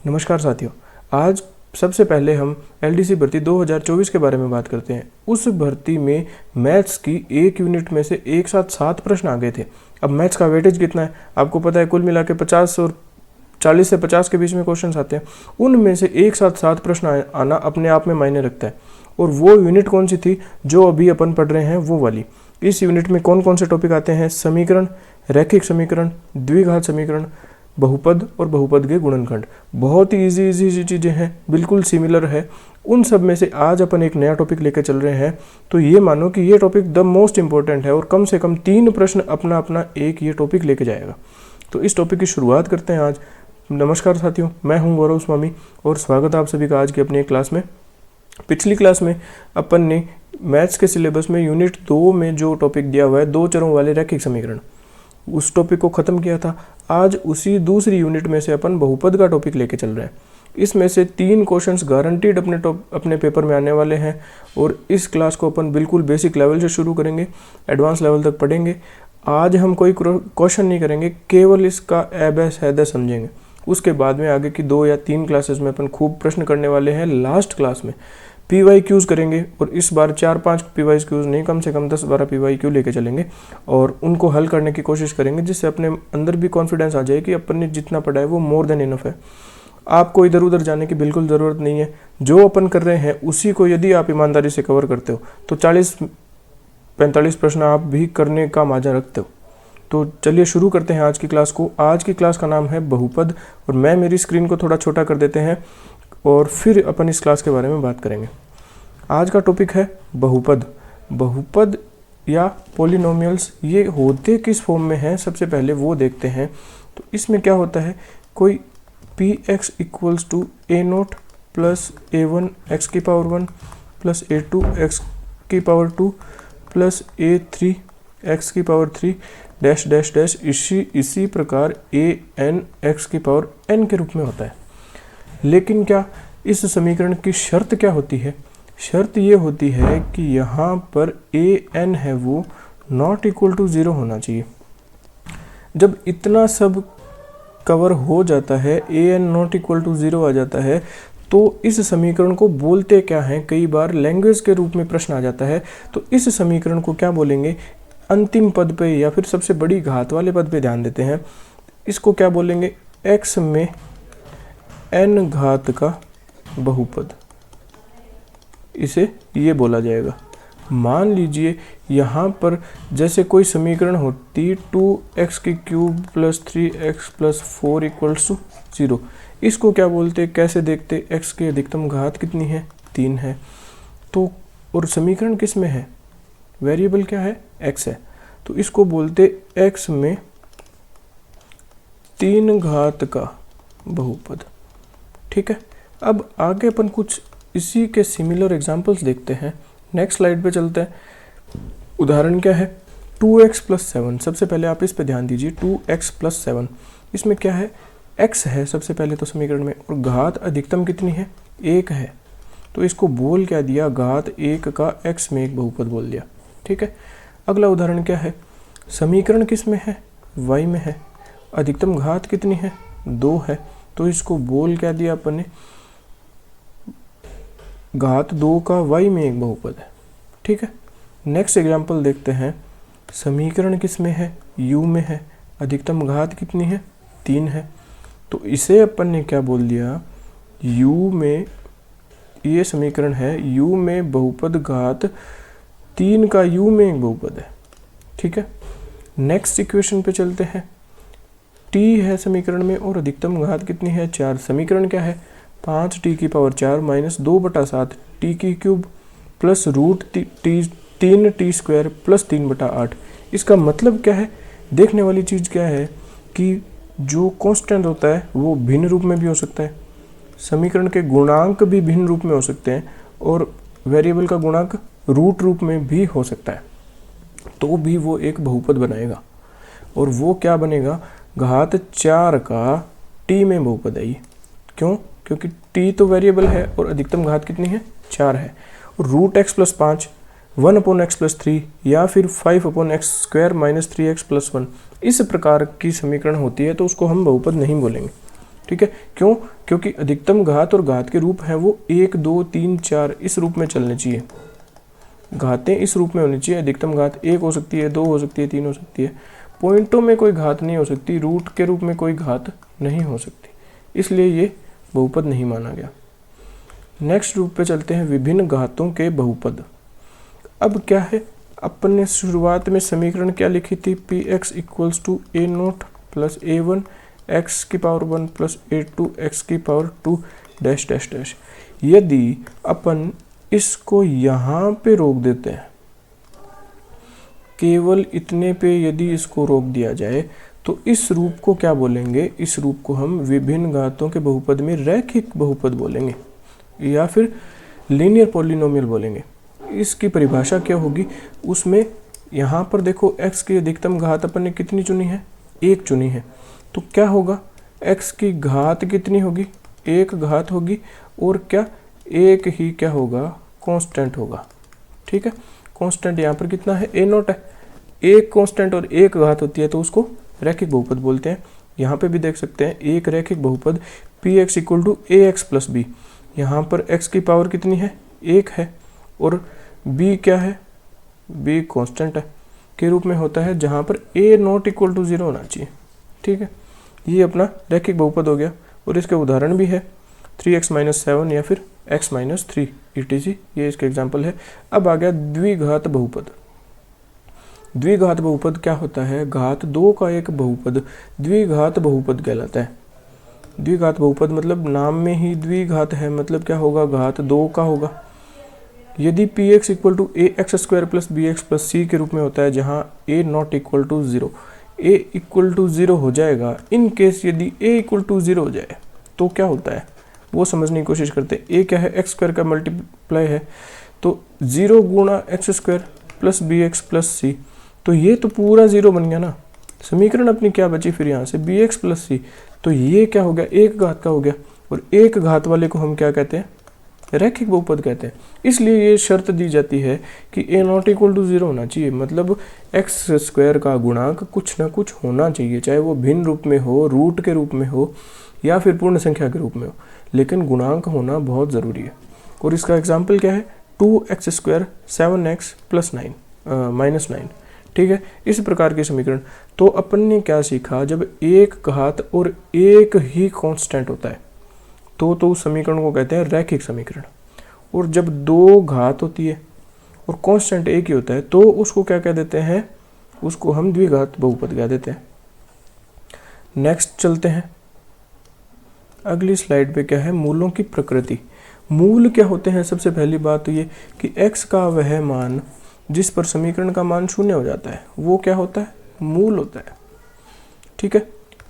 नमस्कार साथियों, आज सबसे पहले हम एलडीसी भर्ती 2024 के बारे में बात करते हैं। उस भर्ती में मैथ्स की एक यूनिट में से एक साथ 7 प्रश्न आ गए थे। अब मैथ्स का वेटेज कितना है आपको पता है, कुल मिला के 50 और 40 से 50 के बीच में क्वेश्चन आते हैं। उनमें से एक साथ 7 प्रश्न आना अपने आप में मायने रखता है। और वो यूनिट कौन सी थी जो अभी अपन पढ़ रहे हैं, वो वाली। इस यूनिट में कौन कौन से टॉपिक आते हैं? समीकरण, रैखिक समीकरण, द्विघात समीकरण, बहुपद और बहुपद के गुणनखंड। बहुत ही इजी चीज़ें हैं, बिल्कुल सिमिलर है। उन सब में से आज अपन एक नया टॉपिक लेकर चल रहे हैं, तो ये मानो कि ये टॉपिक द मोस्ट इंपॉर्टेंट है और कम से कम 3 प्रश्न अपना अपना एक ये टॉपिक लेके जाएगा। तो इस टॉपिक की शुरुआत करते हैं आज। नमस्कार साथियों, मैं हूं गौरव स्वामी और स्वागत है आप सभी का आज की अपनी एक क्लास में। पिछली क्लास में अपन ने मैथ्स के सिलेबस में यूनिट 2 में जो टॉपिक दिया हुआ है, 2 चरों वाले रैखिक समीकरण, उस टॉपिक को ख़त्म किया था। आज उसी दूसरी यूनिट में से अपन बहुपद का टॉपिक लेके चल रहे हैं। इसमें से 3 क्वेश्चंस गारंटीड अपने पेपर में आने वाले हैं और इस क्लास को अपन बिल्कुल बेसिक लेवल से शुरू करेंगे, एडवांस लेवल तक पढ़ेंगे। आज हम कोई क्वेश्चन नहीं करेंगे, केवल इसका एबैस हैदस समझेंगे। उसके बाद में आगे की 2 या 3 क्लासेस में अपन खूब प्रश्न करने वाले हैं। लास्ट क्लास में PYQs करेंगे और इस बार 4-5 PYQs नहीं, कम से कम 10-12 PYQ लेके चलेंगे और उनको हल करने की कोशिश करेंगे, जिससे अपने अंदर भी कॉन्फिडेंस आ जाए कि अपन ने जितना पढ़ा है वो मोर देन इनफ है। आपको इधर उधर जाने की बिल्कुल ज़रूरत नहीं है। जो अपन कर रहे हैं उसी को यदि आप ईमानदारी से कवर करते हो तो 40-45 प्रश्न आप भी करने का माजा रखते हो। तो चलिए शुरू करते हैं आज की क्लास को। आज की क्लास का नाम है बहुपद और मैं मेरी स्क्रीन को थोड़ा छोटा कर देते हैं और फिर अपन इस क्लास के बारे में बात करेंगे। आज का टॉपिक है बहुपद। बहुपद या पॉलिनोमियल्स, ये होते किस फॉर्म में हैं सबसे पहले वो देखते हैं। तो इसमें क्या होता है, कोई px equals to a0 plus a1 x की पावर 1 प्लस a2 x की पावर 2 प्लस a3 x की पावर 3 डैश डैश डैश इसी प्रकार an x की पावर n के रूप में होता है। लेकिन क्या इस समीकरण की शर्त क्या होती है? शर्त ये होती है कि यहाँ पर an है वो नॉट इक्वल टू 0 होना चाहिए। जब इतना सब कवर हो जाता है, an नॉट इक्वल टू 0 आ जाता है, तो इस समीकरण को बोलते क्या हैं? कई बार लैंग्वेज के रूप में प्रश्न आ जाता है। तो इस समीकरण को क्या बोलेंगे? अंतिम पद पे या फिर सबसे बड़ी घात वाले पद पे ध्यान देते हैं। इसको क्या बोलेंगे? x में n घात का बहुपद, इसे ये बोला जाएगा। मान लीजिए यहाँ पर जैसे कोई समीकरण होती 2x की cube plus 3x plus 4 equals to 0। इसको क्या बोलते, कैसे देखते? x की अधिकतम घात कितनी है? 3 है। तो और समीकरण किस में है? वेरिएबल क्या है? x है। तो इसको बोलते x में 3 घात का बहुपद। ठीक है, अब आगे अपन कुछ इसी के सिमिलर एग्जाम्पल्स देखते हैं। नेक्स्ट स्लाइड पे चलते हैं। उदाहरण क्या है? 2x plus 7। सबसे पहले आप इस पे ध्यान दीजिए, 2x प्लस 7। इसमें क्या है? x है सबसे पहले तो समीकरण में, और घात अधिकतम कितनी है? 1 है। तो इसको बोल क्या दिया? घात 1 का x में एक बहुपद बोल दिया। ठीक है, अगला उदाहरण क्या है? समीकरण किस में है? y में है। अधिकतम घात कितनी है? 2 है। तो इसको बोल क्या दिया अपन ने? घात 2 का y में एक बहुपद है। ठीक है, नेक्स्ट एग्जांपल देखते हैं। समीकरण किस में है? u में है। अधिकतम घात कितनी है? 3 है। तो इसे अपन ने क्या बोल दिया? u में, ये समीकरण है, u में बहुपद घात 3 का u में एक बहुपद है। ठीक है, नेक्स्ट इक्वेशन पे चलते हैं। t है समीकरण में और अधिकतम घात कितनी है? 4। समीकरण क्या है? 5t की पावर 4 माइनस 2/7 t की cube plus root 3t square plus 3/8। इसका मतलब क्या है? देखने वाली चीज़ क्या है कि जो कांस्टेंट होता है वो भिन्न रूप में भी हो सकता है, समीकरण के गुणांक भी भिन्न रूप में हो सकते हैं और वेरिएबल का गुणांक रूट रूप में भी हो सकता है। तो भी वो एक बहुपद बनाएगा और वो क्या बनेगा? घात 4 का t में बहुपद है। क्यों? क्योंकि t तो वेरिएबल है और अधिकतम घात कितनी है? 4 है। और root x plus 5, 1/x plus 3 या फिर 5/x square minus 3x plus 1, इस प्रकार की समीकरण होती है तो उसको हम बहुपद नहीं बोलेंगे। ठीक है, क्यों? क्योंकि अधिकतम घात और घात के रूप हैं वो 1, 2, 3, 4 इस रूप में चलने चाहिए, घातें इस रूप में होनी चाहिए। अधिकतम घात 1 हो सकती है, 2 हो सकती है, 3 हो सकती है, पॉइंटों में कोई घात नहीं हो सकती, रूट के रूप में कोई घात नहीं हो सकती, इसलिए ये बहुपद नहीं माना गया। नेक्स्ट रूप पे चलते हैं, विभिन्न घातों के बहुपद। अब क्या है, अपन ने शुरुआत में समीकरण क्या लिखी थी, p x equals to a naught plus a one x की power 1 plus a two x की पावर 2 डैश डैश डैश। यदि अपन इसको यहाँ पे रोक देते हैं, केवल इतने पे यदि इसको रोक दिया जाए तो इस रूप को क्या बोलेंगे, इस रूप को हम विभिन्न घातों के बहुपद में रैखिक बहुपद बोलेंगे या फिर लीनियर पॉलिनोमियल बोलेंगे। इसकी परिभाषा क्या होगी, उसमें यहाँ पर देखो x की अधिकतम घात अपन ने कितनी चुनी है, 1 चुनी है, तो क्या होगा, x की घात कितनी होगी, 1 घात होगी, और क्या एक ही क्या होगा, कांस्टेंट होगा। ठीक है, कांस्टेंट यहाँ पर कितना है, a नॉट है, एक कांस्टेंट और 1 घात होती है तो उसको रैखिक बहुपद बोलते हैं। यहाँ पे भी देख सकते हैं एक रैखिक बहुपद p x equal to a x plus b, यहाँ पर x की पावर कितनी है, 1 है, और b क्या है, b कांस्टेंट है के रूप में होता है, जहाँ पर a नॉट इक्वल टू 0 होना चाहिए। ठीक है, ये अपना रैखिक बहुपद हो गया, और इसके उदाहरण भी है 3x माइनस 7 या फिर x माइनस 3 etc, ये इसके एग्जाम्पल है। अब आ गया द्विघात बहुपद। द्विघात बहुपद क्या होता है, घात 2 का एक बहुपद द्विघात बहुपद कहलाता है। द्विघात बहुपद मतलब नाम में ही द्विघात है, मतलब क्या होगा, घात 2 का होगा। यदि p x equal to a x square plus b x plus c के रूप में होता है, जहाँ a not equal to 0, a equal to 0 हो जाएगा। इन केस यदि ए इक्वल टू 0 हो जाए तो क्या होता है वो समझने की कोशिश करते हैं। ए क्या है, एक्स स्क्वायर का मल्टीप्लाई है, तो 0 गुणा x square plus b x plus c, तो ये तो पूरा 0 बन गया ना। समीकरण अपनी क्या बची फिर यहाँ से, बी एक्स प्लस सी, तो ये क्या हो गया, 1 घात का हो गया, और 1 घात वाले को हम क्या कहते हैं, रैखिक बहुपद कहते हैं। इसलिए ये शर्त दी जाती है कि ए नॉट इक्वल टू 0 होना चाहिए, मतलब एक्स स्क्वायर का गुणांक कुछ ना कुछ होना चाहिए, चाहे वो भिन्न रूप में हो, रूट के रूप में हो, या फिर पूर्ण संख्या के रूप में हो, लेकिन गुणांक होना बहुत ज़रूरी है। और इसका एग्जाम्पल क्या है, 2x square 7x plus 9 minus 9। ठीक है, इस प्रकार के समीकरण। तो अपन ने क्या सीखा, जब एक घात और एक ही कांस्टेंट होता है तो उस समीकरण को कहते हैं रैखिक समीकरण, और जब 2 घात होती है और कांस्टेंट एक ही होता है तो उसको क्या कह देते हैं, उसको हम द्विघात बहुपद कह देते हैं। नेक्स्ट चलते हैं, अगली स्लाइड पे क्या है, मूलों की प्रकृति। मूल क्या होते हैं, सबसे पहली बात तो ये कि x का वह मान जिस पर समीकरण का मान 0 हो जाता है वो क्या होता है, मूल होता है। ठीक है,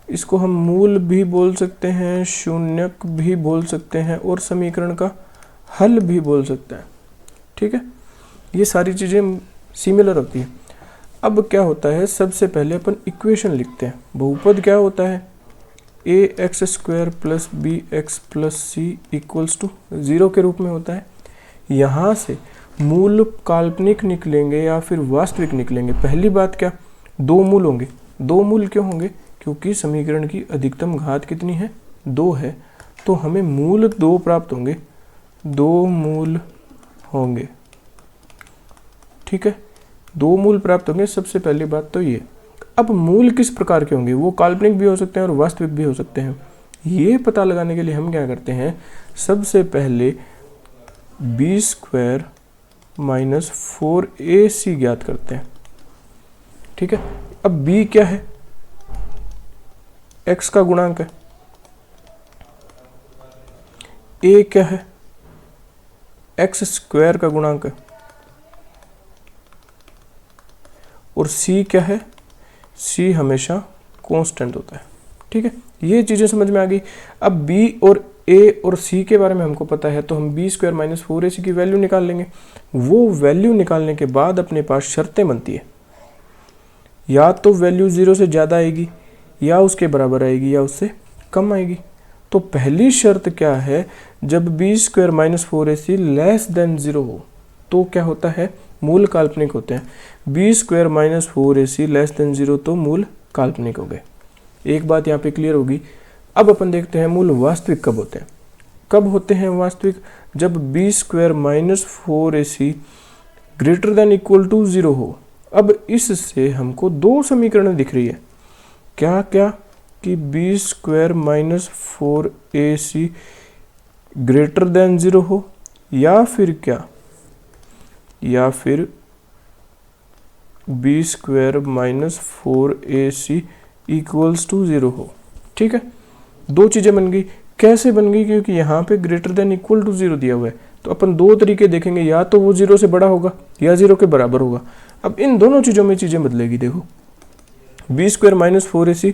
इसको हम मूल भी बोल सकते हैं, शून्यक भी बोल सकते हैं, और समीकरण का हल भी बोल सकते हैं। ठीक है, ये सारी चीज़ें सिमिलर होती हैं। अब क्या होता है, सबसे पहले अपन इक्वेशन लिखते हैं। बहुपद क्या होता है, a x square plus b x plus c equals to 0 के रूप में होता है। यहाँ से मूल काल्पनिक निकलेंगे या फिर वास्तविक निकलेंगे। पहली बात क्या, 2 मूल होंगे। 2 मूल क्यों होंगे, क्योंकि समीकरण की अधिकतम घात कितनी है, 2 है, तो हमें मूल 2 प्राप्त होंगे, 2 मूल होंगे। ठीक है, 2 मूल प्राप्त होंगे, सबसे पहली बात तो ये। अब मूल किस प्रकार के होंगे, वो काल्पनिक भी हो सकते हैं और वास्तविक भी हो सकते हैं। ये पता लगाने के लिए हम क्या करते हैं, सबसे पहले बी स्क्वायर माइनस 4ac ज्ञात करते हैं। ठीक है, अब b क्या है, x का गुणांक है, a क्या है, x स्क्वायर का गुणांक है, और c क्या है, c हमेशा कांस्टेंट होता है। ठीक है, ये चीज़ें समझ में आ गई। अब b और a और c के बारे में हमको पता है, तो हम बी स्क्वायर माइनस 4ac की वैल्यू निकाल लेंगे। वो वैल्यू निकालने के बाद अपने पास शर्तें बनती है, या तो वैल्यू 0 से ज़्यादा आएगी, या उसके बराबर आएगी, या उससे कम आएगी। तो पहली शर्त क्या है, जब b square minus 4ac less than 0 हो तो क्या होता है, मूल काल्पनिक होते हैं। B square minus 4ac less than 0 तो मूल काल्पनिक हो गए। एक बात यहाँ पे क्लियर होगी, अब अपन देखते हैं मूल वास्तविक कब होते हैं। कब होते हैं वास्तविक? जब b square minus 4ac greater than equal to 0 हो। अब इससे हमको दो समीकरण दिख रही है, क्या क्या कि b square minus 4ac greater than 0 हो, या फिर क्या, या फिर b square minus 4ac equals to 0 हो। ठीक है, दो चीज़ें बन गई। कैसे बन गई? क्योंकि यहाँ पे ग्रेटर देन इक्वल टू 0 दिया हुआ है, तो अपन दो तरीके देखेंगे, या तो वो 0 से बड़ा होगा या 0 के बराबर होगा। अब इन दोनों चीज़ों में चीज़ें बदलेगी। देखो, b square minus 4ac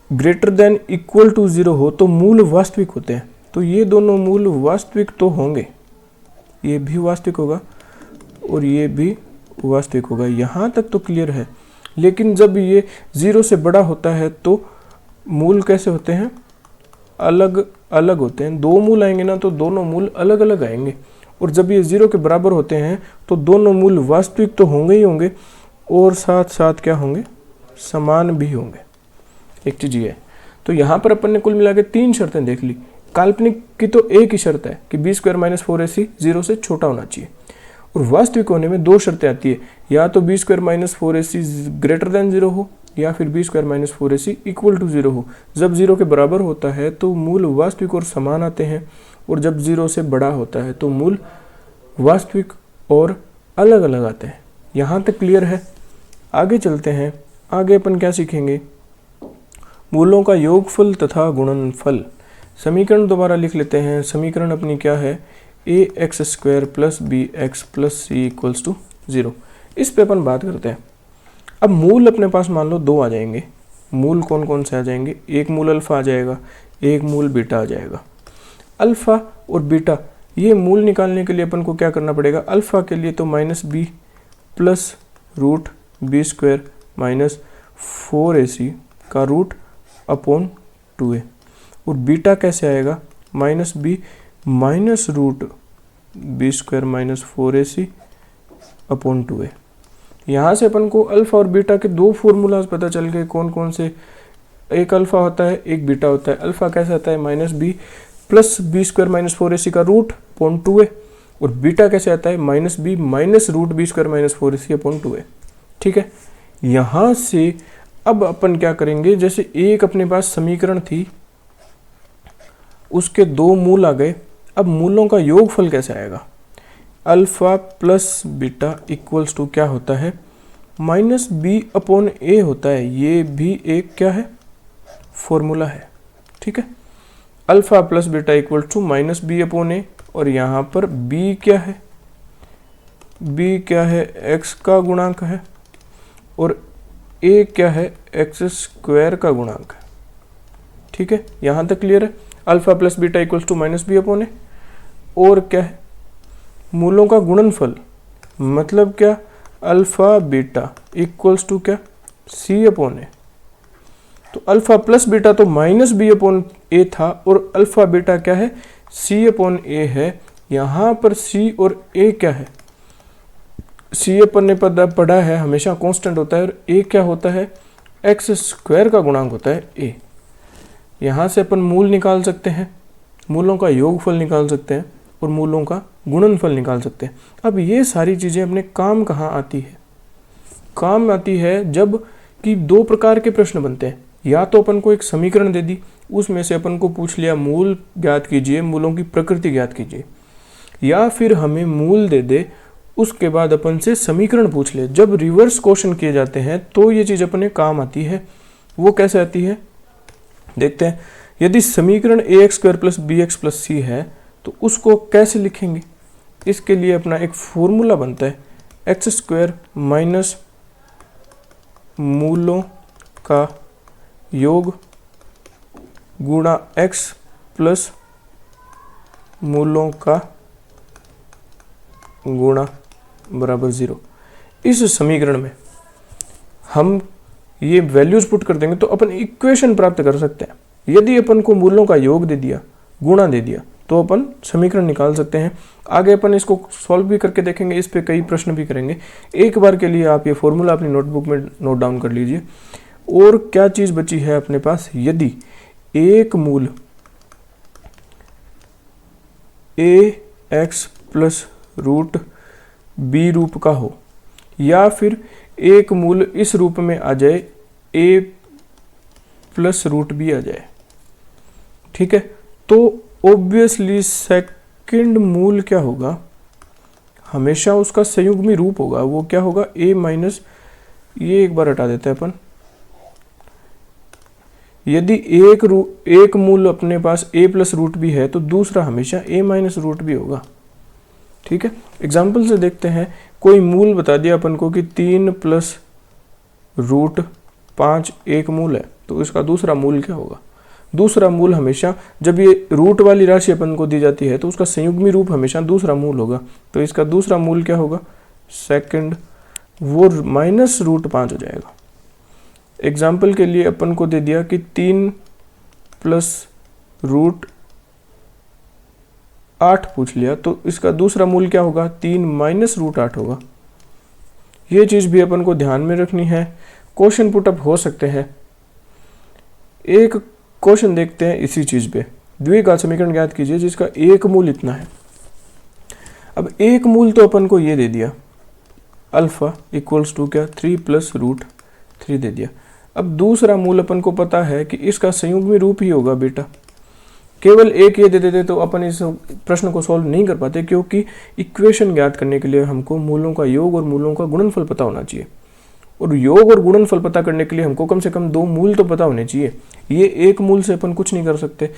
greater than equal to 0 हो तो मूल वास्तविक होते हैं, तो ये दोनों मूल वास्तविक तो होंगे, ये भी वास्तविक होगा और ये भी वास्तविक होगा। यहाँ तक तो क्लियर है। लेकिन जब ये 0 से बड़ा होता है तो मूल कैसे होते हैं? अलग अलग होते हैं। दो मूल आएंगे ना तो दोनों मूल अलग अलग आएंगे, और जब ये 0 के बराबर होते हैं तो दोनों मूल वास्तविक तो होंगे ही होंगे, और साथ साथ क्या होंगे? समान भी होंगे। एक चीज़ ये है। तो यहाँ पर अपन ने कुल मिला के 3 शर्तें देख ली। काल्पनिक की तो एक ही शर्त है कि बी स्क्वायर माइनस 4ac 0 से छोटा होना चाहिए, और वास्तविक होने में दो शर्तें आती है, या तो b square minus 4ac greater than 0 हो, या फिर b square minus 4ac equal to 0 हो। जब 0 के बराबर होता है तो मूल वास्तविक और समान आते हैं, और जब 0 से बड़ा होता है तो मूल वास्तविक और अलग अलग आते हैं। यहाँ तक क्लियर है? आगे चलते हैं। आगे अपन क्या सीखेंगे? मूलों का योगफल तथा गुणनफल। समीकरण दोबारा लिख लेते हैं। समीकरण अपनी क्या है? ax square plus b x plus c equals to 0। इस पे अपन बात करते हैं। अब मूल अपने पास मान लो दो आ जाएंगे। मूल कौन कौन से आ जाएंगे? एक मूल अल्फा आ जाएगा, एक मूल बीटा आ जाएगा। अल्फा और बीटा ये मूल निकालने के लिए अपन को क्या करना पड़ेगा? अल्फा के लिए तो minus b plus root b square minus 4ac का रूट अपॉन 2a, और बीटा कैसे आएगा? Minus b minus root b square minus 4ac upon 2a। यहाँ से अपन को अल्फा और बीटा के दो फॉर्मूलाज पता चल गए। कौन कौन से? एक अल्फा होता है, एक बीटा होता है। अल्फा कैसे आता है? Minus b plus b square minus 4ac का रूट अपॉन 2a, और बीटा कैसे आता है? Minus b minus root b square minus 4ac upon 2a। ठीक है, यहाँ से अब अपन क्या करेंगे? जैसे एक अपने पास समीकरण थी, उसके दो मूल आ गए। अब मूलों का योगफल कैसे आएगा? Alpha plus beta equals to क्या होता है? माइनस बी अपॉन ए होता है। ये भी एक क्या है? फॉर्मूला है। ठीक है, alpha plus beta equal to minus b upon a, और यहाँ पर बी क्या है? बी क्या है? एक्स का गुणांक है, और ए क्या है? एक्स स्क्वायर का गुणांक है। ठीक है, यहाँ तक क्लियर है? Alpha plus beta equals to minus b upon a, और क्या है? मूलों का गुणनफल, मतलब क्या? अल्फा बीटा इक्वल्स टू क्या? सी अपॉन ए। तो अल्फा प्लस बीटा तो माइनस बी अपॉन ए था, और अल्फा बीटा क्या है? सी अपॉन ए है। यहाँ पर सी और ए क्या है? सी अपन ने पढ़ा है हमेशा कांस्टेंट होता है, और ए क्या होता है? एक्स स्क्वायर का गुणांक होता है ए। यहाँ से अपन मूल निकाल सकते हैं, मूलों का योगफल निकाल सकते हैं, और मूलों का गुणनफल निकाल सकते हैं। अब ये सारी चीज़ें अपने काम कहाँ आती है? काम आती है जब कि दो प्रकार के प्रश्न बनते हैं। या तो अपन को एक समीकरण दे दी, उसमें से अपन को पूछ लिया मूल ज्ञात कीजिए, मूलों की प्रकृति ज्ञात कीजिए, या फिर हमें मूल दे दे, उसके बाद अपन से समीकरण पूछ ले। जब रिवर्स क्वेश्चन किए जाते हैं तो ये चीज़ अपने काम आती है। वो कैसे आती है देखते हैं। यदि समीकरण ax square plus b x plus c है तो उसको कैसे लिखेंगे? इसके लिए अपना एक फॉर्मूला बनता है, एक्स स्क्वायर माइनस मूलों का योग गुणा x प्लस मूलों का गुणा बराबर 0। इस समीकरण में हम ये वैल्यूज पुट कर देंगे तो अपन इक्वेशन प्राप्त कर सकते हैं। यदि अपन को मूलों का योग दे दिया, गुणा दे दिया, तो अपन समीकरण निकाल सकते हैं। आगे अपन इसको सॉल्व भी करके देखेंगे, इस पे कई प्रश्न भी करेंगे। एक बार के लिए आप ये फॉर्मूला अपनी नोटबुक में नोट डाउन कर लीजिए। और क्या चीज़ बची है अपने पास? यदि एक मूल ax प्लस रूट बी रूप का हो, या फिर एक मूल इस रूप में आ जाए a प्लस रूट बी आ जाए। ठीक है, तो ऑब्वियसली सेकंड मूल क्या होगा, हमेशा उसका संयुग्मी रूप होगा। वो क्या होगा, a माइनस, ये एक बार हटा देते हैं अपन। यदि एक मूल अपने पास a प्लस रूट बी है तो दूसरा हमेशा a माइनस रूट बी होगा। ठीक है, एग्जाम्पल से देखते हैं। कोई मूल बता दिया अपन को कि 3 प्लस रूट 5 एक मूल है, तो इसका दूसरा मूल क्या होगा। दूसरा मूल हमेशा, जब ये रूट वाली राशि अपन को दी जाती है तो उसका संयुग्मी रूप हमेशा दूसरा मूल होगा। तो इसका दूसरा मूल क्या होगा, सेकंड, वो माइनस रूट 5 हो जाएगा। एग्जाम्पल के लिए अपन को दे दिया कि 3 प्लस रूट 8 पूछ लिया, तो इसका दूसरा मूल क्या होगा, 3 माइनस रूट 8 होगा। ये चीज भी अपन को ध्यान में रखनी है। क्वेश्चन पुटअप हो सकते हैं। एक क्वेश्चन देखते हैं इसी चीज पे। द्विघात समीकरण ज्ञात कीजिए जिसका एक मूल इतना है। अब एक मूल तो अपन को ये दे दिया, अल्फा इक्वल्स टू क्या, 3 प्लस रूट 3 दे दिया। अब दूसरा मूल अपन को पता है कि इसका संयुग्मी रूप ही होगा बेटा। केवल एक ये दे देते तो अपन इस प्रश्न को सॉल्व नहीं कर पाते, क्योंकि इक्वेशन ज्ञात करने के लिए हमको मूलों का योग और मूलों का गुणनफल पता होना चाहिए, और योग और गुणनफल पता करने के लिए हमको कम से कम 2 मूल तो पता होने चाहिए। ये एक मूल से अपन कुछ नहीं कर सकते,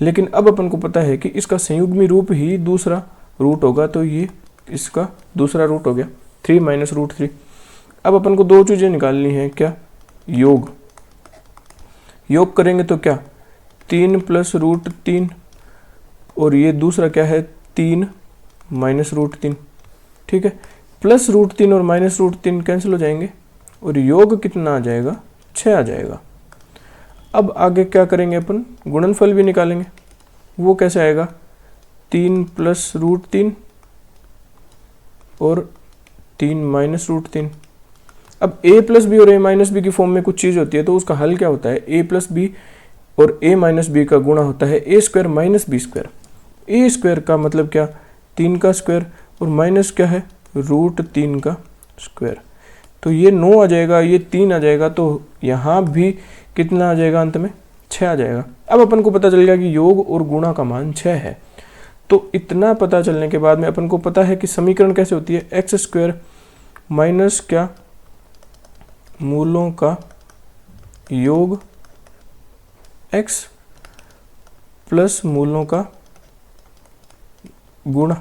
लेकिन अब अपन को पता है कि इसका संयुग्मी रूप ही दूसरा रूट होगा, तो ये इसका दूसरा रूट हो गया 3 माइनस रूट 3। अब अपन को 2 चीजें निकालनी है, क्या, योग करेंगे तो क्या, 3 प्लस रूट 3, और ये दूसरा क्या है, 3 माइनस रूट 3। ठीक है, प्लस रूट 3 और माइनस रूट 3 कैंसिल हो जाएंगे, और योग कितना आ जाएगा, 6 आ जाएगा। अब आगे क्या करेंगे अपन, गुणनफल भी निकालेंगे। वो कैसे आएगा, 3 प्लस रूट 3 और 3 माइनस रूट 3। अब a प्लस बी और a माइनस बी की फॉर्म में कुछ चीज होती है, तो उसका हल क्या होता है, a प्लस बी और a माइनस बी का गुणा होता है a square minus b square. a square का मतलब क्या, 3 का स्क्वायर, और माइनस क्या है, रूट 3 का स्क्वायर। तो ये 9 आ जाएगा, ये 3 आ जाएगा, तो यहाँ भी कितना आ जाएगा, अंत में 6 आ जाएगा। अब अपन को पता चल गया कि योग और गुणा का मान 6 है। तो इतना पता चलने के बाद में अपन को पता है कि समीकरण कैसे होती है, एक्स स्क्वायर माइनस क्या, मूलों का योग x प्लस मूलों का गुणा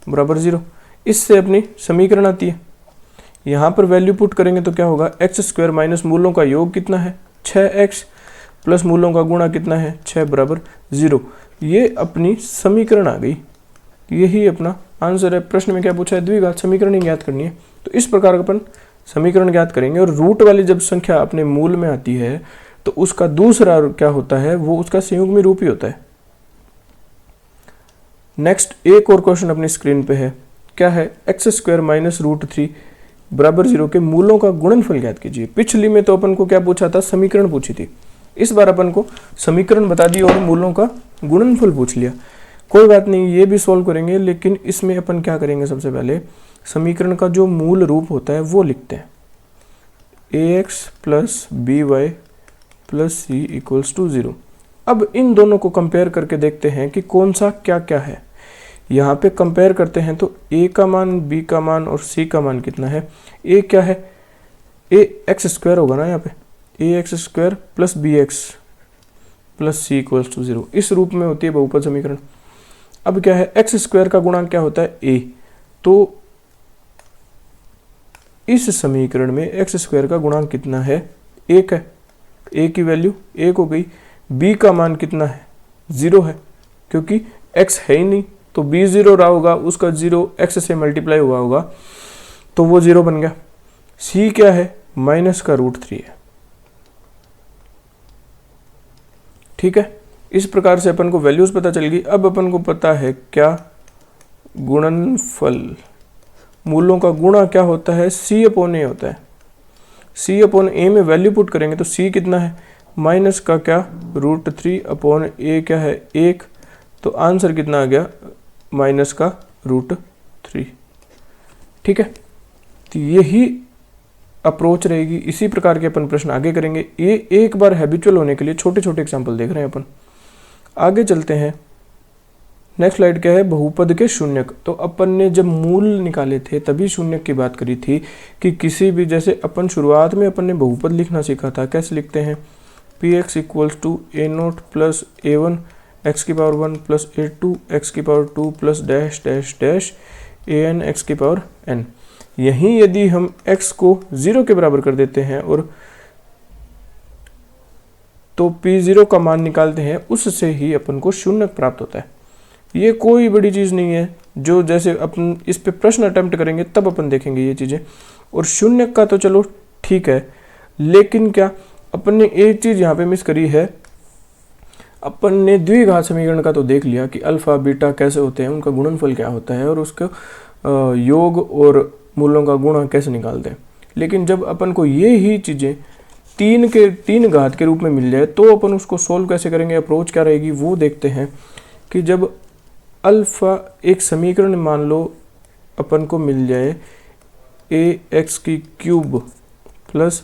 बराबर 0। इससे अपनी समीकरण आती है। यहाँ पर वैल्यू पुट करेंगे तो क्या होगा, एक्स स्क्वायर माइनस मूलों का योग कितना है, 6x प्लस मूलों का गुणा कितना है, 6 बराबर 0। ये अपनी समीकरण आ गई। यही अपना आंसर है। प्रश्न में क्या पूछा है, द्विघात समीकरण ही ज्ञात करनी है। तो इस प्रकार अपन समीकरण ज्ञात करेंगे, और रूट वाली जब संख्या अपने मूल में आती है तो उसका दूसरा क्या होता है, वो उसका संयुग्मी रूप ही होता है। नेक्स्ट एक और क्वेश्चन अपनी स्क्रीन पे है, क्या है, एक्स स्क्वायर माइनस रूट 3 बराबर 0 के मूलों का गुणनफल ज्ञात कीजिए। पिछली में तो अपन को क्या पूछा था, समीकरण पूछी थी। इस बार अपन को समीकरण बता दी और मूलों का गुणनफल पूछ लिया। कोई बात नहीं, ये भी सॉल्व करेंगे, लेकिन इसमें अपन क्या करेंगे, सबसे पहले समीकरण का जो मूल रूप होता है वो लिखते हैं, ax plus b y plus c equals to 0। अब इन दोनों को कंपेयर करके देखते हैं कि कौन सा क्या क्या है। यहाँ पे कंपेयर करते हैं तो a का मान, b का मान और c का मान कितना है। a क्या है, a एक्स स्क्वायर होगा ना, यहाँ पे a x square plus b x plus c equals to 0। इस रूप में होती है बहुपद समीकरण। अब क्या है, एक्स स्क्वायर का गुणांक क्या होता है, a। तो इस समीकरण में एक्स स्क्वायर का गुणांक कितना है, 1 है। a की वैल्यू 1 हो गई। b का मान कितना है, 0 है, क्योंकि x है ही नहीं, तो b 0 रहा होगा, उसका 0 x से मल्टीप्लाई हुआ होगा, तो वो 0 बन गया। c क्या है, माइनस का रूट 3 है। ठीक है, इस प्रकार से अपन को वैल्यूज पता चल गई। अब अपन को पता है क्या, गुणनफल, मूलों का गुणा क्या होता है, c अपॉन a होता है। c अपॉन a में वैल्यू पुट करेंगे तो c कितना है, माइनस का क्या √3/a क्या है 1, तो आंसर कितना आ गया माइनस का √3। ठीक है, तो यही अप्रोच रहेगी। इसी प्रकार के अपन प्रश्न आगे करेंगे। ये एक बार हैबिचुअल होने के लिए छोटे छोटे एग्जाम्पल देख रहे हैं अपन। आगे चलते हैं। नेक्स्ट स्लाइड क्या है, बहुपद के शून्यक। तो अपन ने जब मूल निकाले थे तभी शून्यक की बात करी थी कि किसी भी, जैसे अपन शुरुआत में अपन ने बहुपद लिखना सीखा था, कैसे लिखते हैं, px = a0 + a1 x⁻1 + a2 x⁻2 + dash dash dash an x⁻n। यहीं यदि हम x को 0 के बराबर कर देते हैं और तो p0 का मान निकालते हैं, उससे ही अपन को शून्यक प्राप्त होता है। ये कोई बड़ी चीज़ नहीं है, जो जैसे अपन इस पे प्रश्न अटेम्प्ट करेंगे तब अपन देखेंगे ये चीज़ें। और शून्यक का तो चलो ठीक है, लेकिन क्या अपन ने एक चीज़ यहाँ पे मिस करी है। अपन ने द्विघात समीकरण का तो देख लिया कि अल्फा बीटा कैसे होते हैं, उनका गुणनफल क्या होता है और उसका योग और मूलों का गुणा कैसे निकालते हैं। लेकिन जब अपन को ये ही चीज़ें 3 घात के रूप में मिल जाए तो अपन उसको सोल्व कैसे करेंगे, अप्रोच क्या रहेगी, वो देखते हैं। कि जब अल्फा एक समीकरण मान लो अपन को मिल जाए ax³ +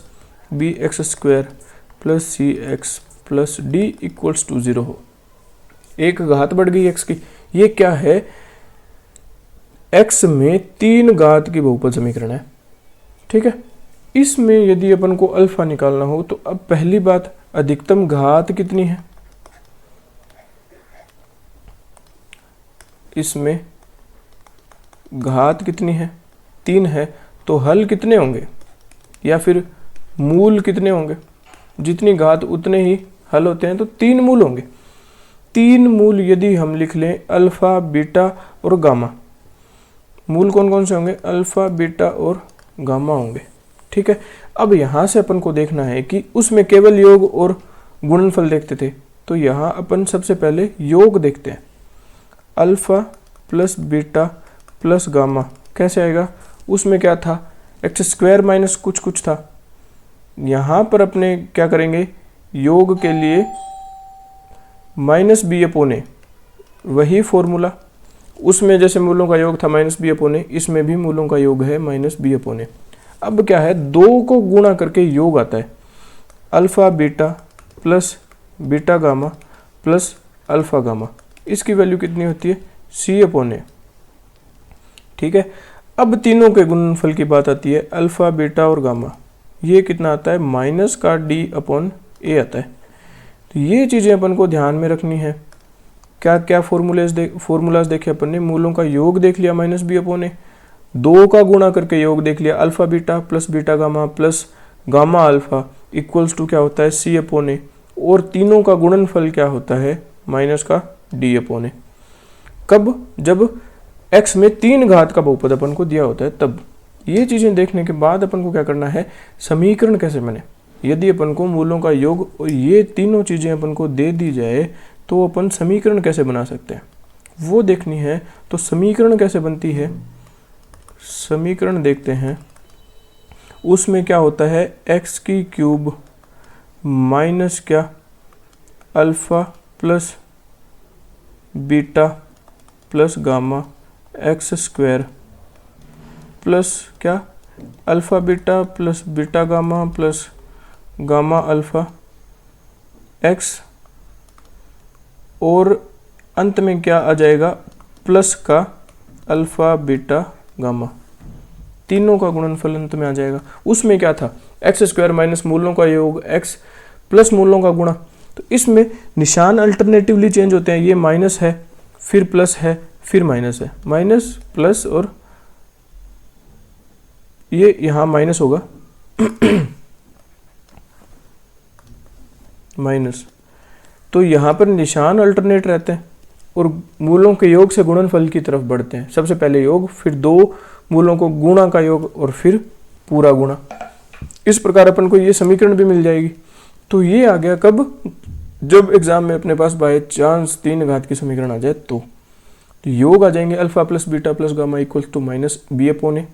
bx² + cx + d = 0 हो, एक घात बढ़ गई x की। ये क्या है, x में 3 घात की बहुपद समीकरण है। ठीक है, इसमें यदि अपन को अल्फा निकालना हो तो अब पहली बात, अधिकतम घात कितनी है, इसमें घात कितनी है, 3 है, तो हल कितने होंगे या फिर मूल कितने होंगे, जितनी घात उतने ही हल होते हैं, तो 3 मूल होंगे। 3 मूल यदि हम लिख लें अल्फा बीटा और गामा, मूल कौन कौन से होंगे, अल्फा बीटा और गामा होंगे। ठीक है, अब यहाँ से अपन को देखना है कि उसमें केवल योग और गुणनफल देखते थे, तो यहाँ अपन सबसे पहले योग देखते हैं। अल्फा + बीटा + गामा कैसे आएगा, उसमें क्या था, x² माइनस कुछ कुछ था। यहाँ पर अपने क्या करेंगे, योग के लिए -b/a, वही फॉर्मूला, उसमें जैसे मूलों का योग था -b/a, इसमें भी मूलों का योग है -b/a। अब क्या है, 2 को गुणा करके योग आता है, alpha beta + beta gamma + alpha gamma. इसकी वैल्यू कितनी होती है, c/a। ठीक है, अब तीनों के गुणनफल की बात आती है, अल्फा बीटा और गामा, ये कितना आता है, -d/a आता है। तो ये चीज़ें अपन को ध्यान में रखनी है। क्या क्या फॉर्मूलाज देखे अपन ने, मूलों का योग देख लिया -b/a, 2 का गुणा करके योग देख लिया, alpha beta + beta gamma + gamma alpha = क्या होता है, c/a, और तीनों का गुणनफल क्या होता है, -d/a। कब, जब x में 3 घात का बहुपद अपन को दिया होता है तब। ये चीज़ें देखने के बाद अपन को क्या करना है, समीकरण कैसे बने। यदि अपन को मूलों का योग और ये तीनों चीज़ें अपन को दे दी जाए तो अपन समीकरण कैसे बना सकते हैं, वो देखनी है। तो समीकरण कैसे बनती है, समीकरण देखते हैं। उसमें क्या होता है, x³ माइनस क्या, alpha + beta + gamma x² plus क्या, alpha beta + beta gamma + gamma alpha x, और अंत में क्या आ जाएगा, प्लस का अल्फा बीटा गामा, तीनों का गुणनफल अंत में आ जाएगा। उसमें क्या था, x² माइनस मूलों का योग x + मूलों का गुणा। तो इसमें निशान अल्टरनेटिवली चेंज होते हैं, ये माइनस है फिर प्लस है फिर माइनस है, माइनस प्लस, और ये यहाँ माइनस होगा माइनस। तो यहाँ पर निशान अल्टरनेट रहते हैं और मूलों के योग से गुणनफल की तरफ बढ़ते हैं। सबसे पहले योग, फिर 2 मूलों को गुणा का योग और फिर पूरा गुणा। इस प्रकार अपन को ये समीकरण भी मिल जाएगी। तो ये आ गया कब, जब एग्जाम में अपने पास बाय चांस 3 घात की समीकरण आ जाए तो योग आ जाएंगे, अल्फा + बीटा + गामा = -b/a।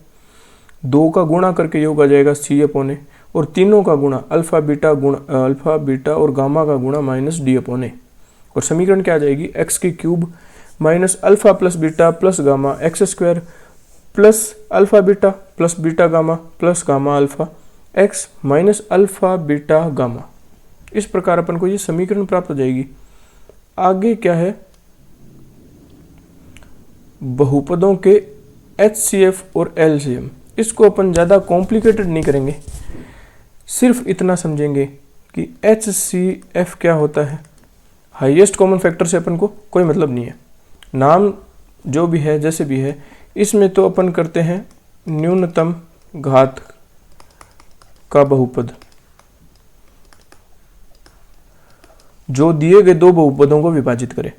2 का गुणा करके योग आ जाएगा c/a, और तीनों का गुणा अल्फा बीटा और गामा का गुणा माइनस डी अपॉन ए। और समीकरण क्या आ जाएगी, एक्स की cube minus alpha plus beta plus gamma x square plus alpha beta plus beta gamma plus gamma alpha x minus alpha beta gamma. इस प्रकार अपन को ये समीकरण प्राप्त हो जाएगी। आगे क्या है, बहुपदों के HCF और LCM। इसको अपन ज़्यादा कॉम्प्लिकेटेड नहीं करेंगे, सिर्फ इतना समझेंगे कि HCF क्या होता है। हाईएस्ट कॉमन फैक्टर से अपन को कोई मतलब नहीं है, नाम जो भी है जैसे भी है, इसमें तो अपन करते हैं न्यूनतम घात का बहुपद जो दिए गए दो बहुपदों को विभाजित करे,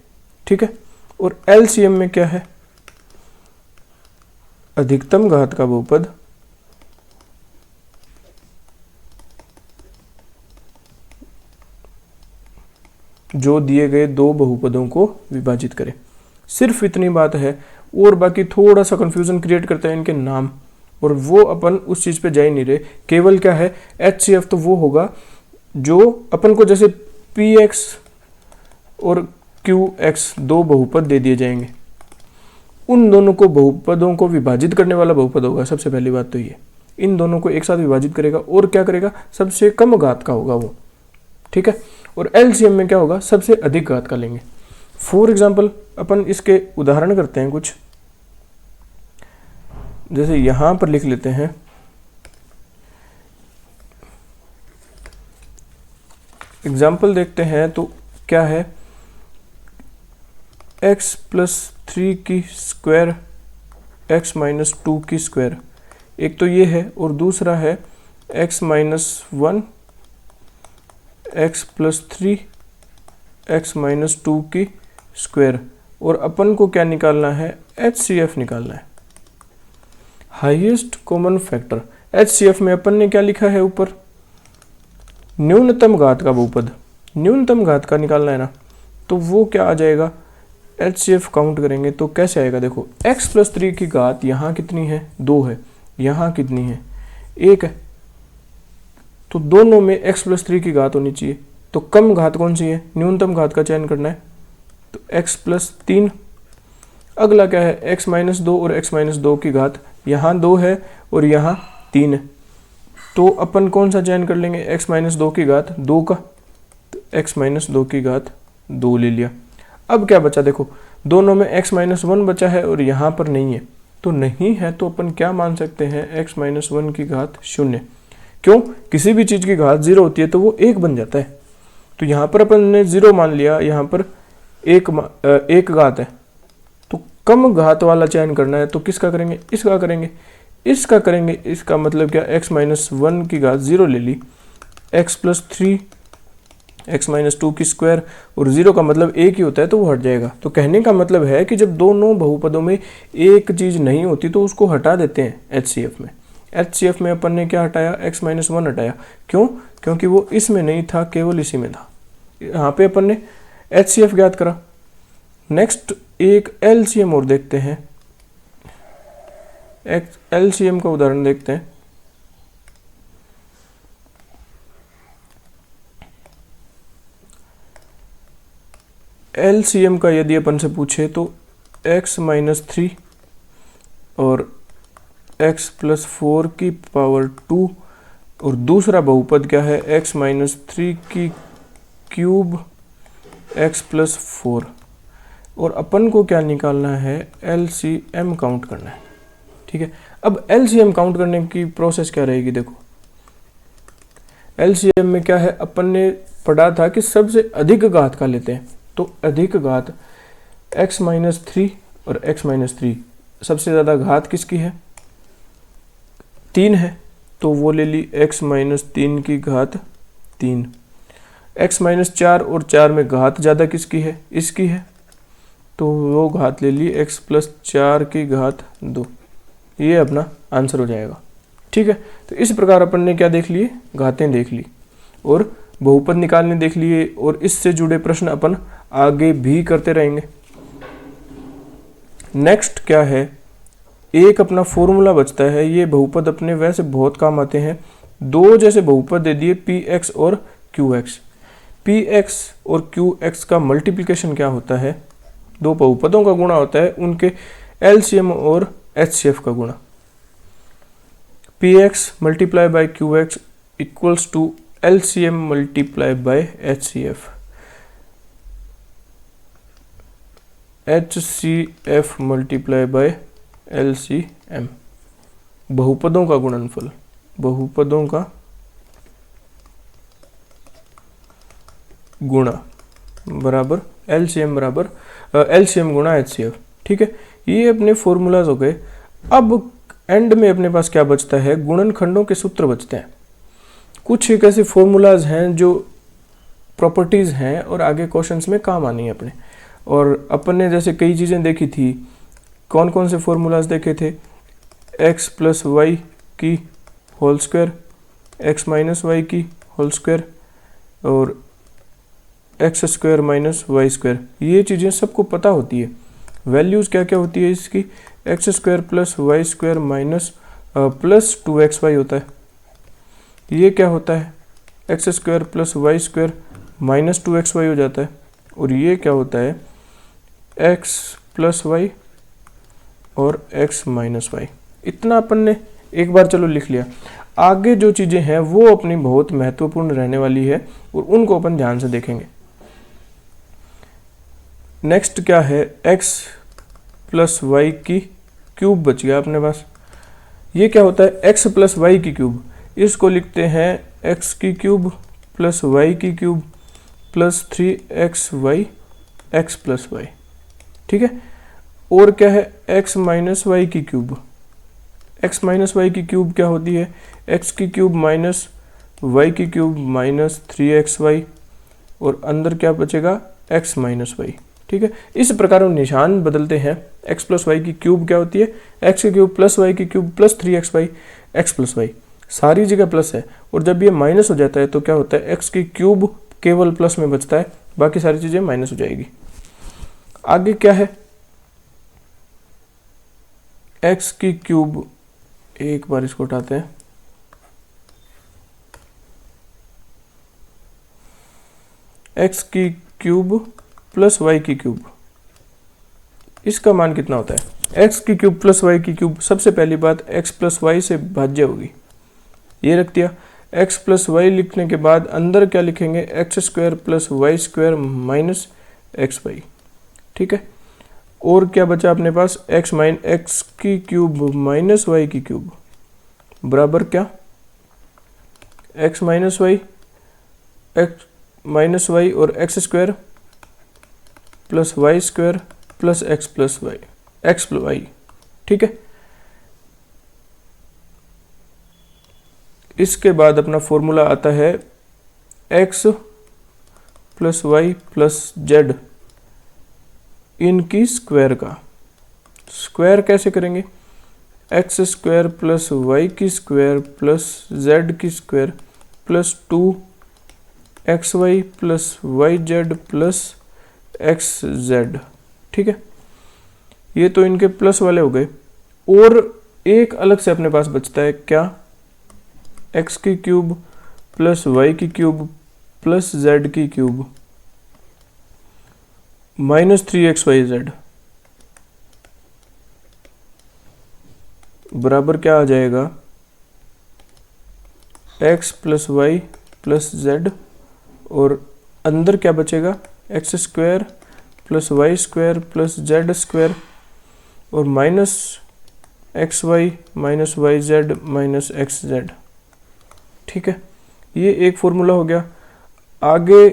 ठीक है। और LCM में क्या है, अधिकतम घात का बहुपद जो दिए गए दो बहुपदों को विभाजित करे। सिर्फ इतनी बात है, और बाकी थोड़ा सा कंफ्यूजन क्रिएट करता है इनके नाम, और वो अपन उस चीज पे जा ही नहीं रहे। केवल क्या है, HCF तो वो होगा जो अपन को जैसे PX और QX दो बहुपद दे दिए जाएंगे, उन दोनों को बहुपदों को विभाजित करने वाला बहुपद होगा। सबसे पहली बात तो ये, इन दोनों को एक साथ विभाजित करेगा और क्या करेगा, सबसे कम घात का होगा वो, ठीक है। और LCM में क्या होगा, सबसे अधिक घात का लेंगे। फॉर एग्जाम्पल अपन इसके उदाहरण करते हैं कुछ, जैसे यहां पर लिख लेते हैं एग्जाम्पल देखते हैं। तो क्या है, x प्लस 3 की स्क्वायर x माइनस 2 की स्क्वायर, एक तो ये है, और दूसरा है x minus 1 x plus 3 x minus 2 की स्क्वायर। और अपन को क्या निकालना है, HCF निकालना है, हाईएस्ट कॉमन फैक्टर। HCF में अपन ने क्या लिखा है ऊपर, न्यूनतम घात का बहुपद, न्यूनतम घात का निकालना है ना, तो वो क्या आ जाएगा, HCF काउंट करेंगे तो कैसे आएगा, देखो x प्लस 3 की घात यहाँ कितनी है, 2 है, यहाँ कितनी है, 1 है, तो दोनों में x प्लस 3 की घात होनी चाहिए। तो कम घात कौन सी है, न्यूनतम घात का चयन करना है, तो x प्लस 3। अगला क्या है, x माइनस 2 और x माइनस 2 की घात, यहाँ 2 है और यहाँ 3 है, तो अपन कौन सा चयन कर लेंगे, x माइनस 2 की घात 2 का, तो x माइनस 2 की घात 2 ले लिया। अब क्या बचा, देखो दोनों में x माइनस 1 बचा है और यहाँ पर नहीं है, तो नहीं है तो अपन क्या मान सकते हैं, x माइनस 1 की घात 0। क्यों, किसी भी चीज की घात 0 होती है तो वो 1 बन जाता है। तो यहाँ पर अपन ने 0 मान लिया, यहाँ पर एक घात है, तो कम घात वाला चयन करना है, तो किसका करेंगे, इसका करेंगे, इसका करेंगे। इसका मतलब क्या, x माइनस 1 की घात 0 ले ली, x प्लस 3 x माइनस 2 की स्क्वायर, और 0 का मतलब एक ही होता है तो वो हट जाएगा। तो कहने का मतलब है कि जब दोनों बहुपदों में एक चीज नहीं होती तो उसको हटा देते हैं HCF में। HCF में अपन ने क्या हटाया, x माइनस 1 हटाया, क्यों, क्योंकि वो इसमें नहीं था, केवल इसी में था। यहाँ पे अपन ने HCF ज्ञात करा। नेक्स्ट एक LCM और देखते हैं, LCM का उदाहरण देखते हैं। LCM का यदि अपन से पूछे तो x माइनस 3 और x प्लस 4 की पावर 2, और दूसरा बहुपद क्या है, x माइनस 3 की क्यूब x प्लस 4, और अपन को क्या निकालना है, LCM काउंट करना है, ठीक है। अब LCM काउंट करने की प्रोसेस क्या रहेगी, देखो LCM में क्या है, अपन ने पढ़ा था कि सबसे अधिक घात का लेते हैं, तो अधिक घात x माइनस 3 और x माइनस 3, सबसे ज़्यादा घात किसकी है, 3 है, तो वो ले ली x माइनस 3 की घात 3। x माइनस 4 और 4 में घात ज़्यादा किसकी है, इसकी है, तो वो घात ले ली x प्लस 4 की घात 2। ये अपना आंसर हो जाएगा, ठीक है। तो इस प्रकार अपन ने क्या देख लिए, घातें देख ली और बहुपद निकालने देख लिए, और इससे जुड़े प्रश्न अपन आगे भी करते रहेंगे। नेक्स्ट क्या है, एक अपना फॉर्मूला बचता है, ये बहुपद अपने वैसे बहुत काम आते हैं, दो जैसे बहुपद दे दिए पी एक्स और क्यू एक्स। पी एक्स और क्यू एक्स का मल्टीप्लिकेशन क्या होता है? दो बहुपदों का गुणा होता है, उनके एलसीएम और एचसीएफ का गुणा। P x multiply by q x equals to LCM multiply by HCF. HCF multiply by LCM, बहुपदों का गुणनफल, बहुपदों का गुणा बराबर एलसीएम बराबर एलसीएम गुणा एचसीएफ। ठीक है, ये अपने फॉर्मूलाज हो गए। अब एंड में अपने पास क्या बचता है? गुणनखंडों के सूत्र बचते हैं। कुछ एक ऐसे फॉर्मूलाज हैं जो प्रॉपर्टीज हैं और आगे क्वेश्चंस में काम आनी है अपने। और अपन ने जैसे कई चीज़ें देखी थी, कौन कौन से फॉर्मूलाज देखे थे? x प्लस वाई की whole square, x minus y की होल स्क्वायर और x square minus y square. ये चीज़ें सबको पता होती है। वैल्यूज़ क्या क्या होती है इसकी? X square plus y square minus plus 2xy होता है। ये क्या होता है? X square plus y square minus 2xy हो जाता है। और ये क्या होता है? x प्लस वाई और x माइनस वाई। इतना अपन ने एक बार चलो लिख लिया। आगे जो चीज़ें हैं वो अपनी बहुत महत्वपूर्ण रहने वाली है और उनको अपन ध्यान से देखेंगे। नेक्स्ट क्या है? x प्लस वाई की क्यूब बच गया अपने पास। ये क्या होता है? x प्लस वाई की क्यूब। इसको लिखते हैं x की क्यूब प्लस वाई की cube plus 3xy x plus y. ठीक है, और क्या है? x माइनस वाई की क्यूब। x माइनस वाई की क्यूब क्या होती है? x की क्यूब माइनस वाई की क्यूब माइनस 3xy और अंदर क्या बचेगा? x minus Y. ठीक है, इस प्रकार हम निशान बदलते हैं। x प्लस वाई की क्यूब क्या होती है? x की क्यूब प्लस वाई की cube plus 3xy x plus y, सारी जगह प्लस है। और जब ये माइनस हो जाता है तो क्या होता है? x की क्यूब केवल प्लस में बचता है, बाकी सारी चीजें माइनस हो जाएगी। आगे क्या है? x की क्यूब, एक बार इसको उठाते हैं, x की क्यूब प्लस वाई की क्यूब, इसका मान कितना होता है? x की क्यूब प्लस वाई की क्यूब, सबसे पहली बात x प्लस वाई से भाज्य होगी, ये रख दिया। x प्लस वाई लिखने के बाद अंदर क्या लिखेंगे? X square plus y square minus x y. ठीक है, और क्या बचा अपने पास? एक्स की क्यूब माइनस वाई की क्यूब बराबर क्या? X minus y, x minus y और x square plus y square plus x plus y, x plus y. ठीक है, इसके बाद अपना फॉर्मूला आता है x plus y plus z इनकी स्क्वायर का। स्क्वायर कैसे करेंगे? एक्स स्क्वायर प्लस वाई की स्क्वायर प्लस जेड की square plus 2xy plus y z plus x z. ठीक है, ये तो इनके प्लस वाले हो गए। और एक अलग से अपने पास बचता है क्या? x की क्यूब प्लस वाई की क्यूब प्लस जेड की क्यूब माइनस 3xyz बराबर क्या आ जाएगा? x plus y plus z और अंदर क्या बचेगा? X square plus y square plus z square और minus x y minus y z minus x z. ठीक है, ये एक फॉर्मूला हो गया। आगे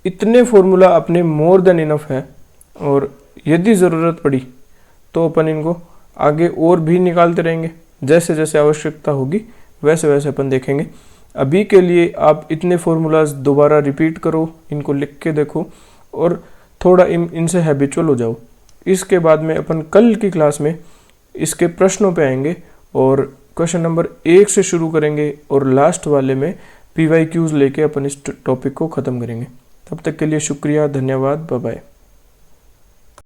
इतने फॉर्मूला अपने मोर देन इनफ है और यदि ज़रूरत पड़ी तो अपन इनको आगे और भी निकालते रहेंगे। जैसे जैसे आवश्यकता होगी वैसे वैसे अपन देखेंगे। अभी के लिए आप इतने फॉर्मूलाज दोबारा रिपीट करो, इनको लिख के देखो और थोड़ा इनसे हैबिचुअल हो जाओ। इसके बाद में अपन कल की क्लास में इसके प्रश्नों पे आएंगे और क्वेश्चन नंबर 1 से शुरू करेंगे और लास्ट वाले में PYQs लेके अपन इस टॉपिक को ख़त्म करेंगे। तब तक के लिए शुक्रिया, धन्यवाद, बाय बाय।